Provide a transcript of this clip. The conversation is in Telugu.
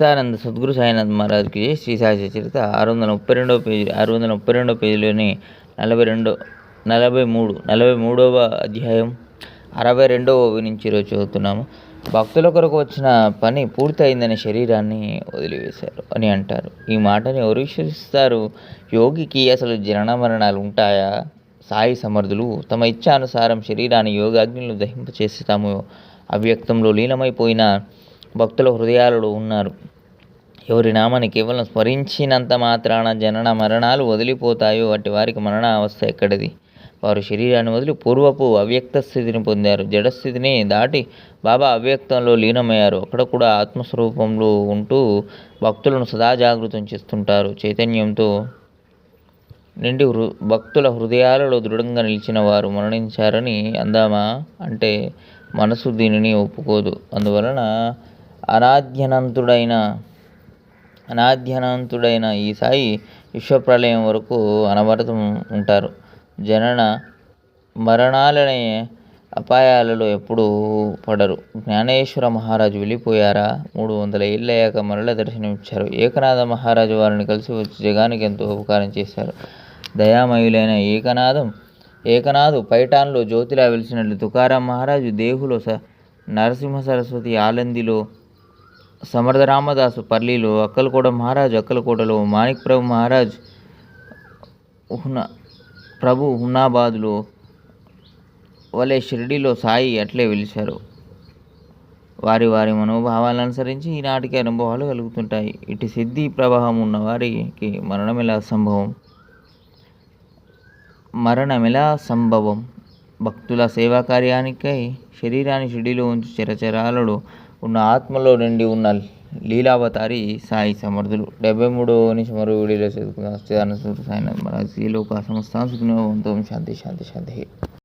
సచ్చిదానంద సద్గురు సాయినాథ్ మహారాజ్కి శ్రీ సాయి చరిత్ర 632 పేజీలోని 43వ అధ్యాయం 62వ నుంచి ఈరోజు చదువుతున్నాము. భక్తుల కొరకు వచ్చిన పని పూర్తి అయిందని శరీరాన్ని వదిలివేశారు అని అంటారు. ఈ మాటని ఎవరు విశ్వసిస్తారు? యోగికి అసలు జనన మరణాలు ఉంటాయా? సాయి సమర్థులు తమ ఇచ్ఛానుసారం శరీరాన్ని యోగాగ్నిలో దహింపచేసి తాము అవ్యక్తంలో లీనమైపోయిన భక్తుల హృదయాలలో ఉన్నారు. ఎవరి నామాన్ని కేవలం స్మరించినంత మాత్రాన జనన మరణాలు వదిలిపోతాయో అట్టి వారికి మరణ అవస్థ ఎక్కడిది? వారు శరీరాన్ని వదిలి పూర్వపు అవ్యక్త స్థితిని పొందారు. జడస్థితిని దాటి బాబా అవ్యక్తంలో లీనమయ్యారు. అక్కడ కూడా ఆత్మస్వరూపంలో ఉంటూ భక్తులను సదా జాగృతం చేస్తుంటారు. చైతన్యంతో నిండి భక్తుల హృదయాలలో దృఢంగా నిలిచిన వారు మరణించారని అందామా అంటే మనసు దీనిని ఒప్పుకోదు. అందువలన అనాద్యనంతుడైన ఈ సాయి విశ్వప్రళయం వరకు అనవరతం ఉంటారు. జనన మరణాలనే అపాయాలలో ఎప్పుడూ పడరు. జ్ఞానేశ్వర మహారాజు వెళ్ళిపోయారా? 300 ఏళ్ళయ్యాక మరల దర్శనమిచ్చారు. ఏకనాథ మహారాజు వారిని కలిసి వచ్చి జగానికి ఎంతో ఉపకారం చేశారు. దయామయులైన ఏకనాథు పైఠాన్లో జ్యోతిలా వెలిసినట్లు తుకారాం మహారాజు దేహులో, నరసింహ సరస్వతి ఆలందిలో, సమర్థ రామదాసు పర్లీలో, అక్కలకోట మహారాజు అక్కలకోటలో, మాణిక్ ప్రభు మహారాజ్ హున్నాబాద్లో వలె షిరిడీలో సాయి అట్లే వెలిశారు. వారి వారి మనోభావాలను అనుసరించి ఈనాటికి అనుభవాలు కలుగుతుంటాయి. ఇటు సిద్ధి ప్రవాహం ఉన్న వారికి మరణమెలా సంభవం? భక్తుల సేవా కార్యానికై శరీరాన్ని షిరిడీలో ఉంచి చరచరాలలో ఉన్న ఆత్మలో నిండి ఉన్న లీలావతారి సాయి సమర్థులు. 73వ నుంచి మరో వీడియోలో చదువుకుందాం. సచ్చిదానంద సద్గురు సాయినాథ్ మహారాజ్ ఈ లోక సమస్తాం సుఖినో భవంతు. శాంతి శాంతి శాంతి.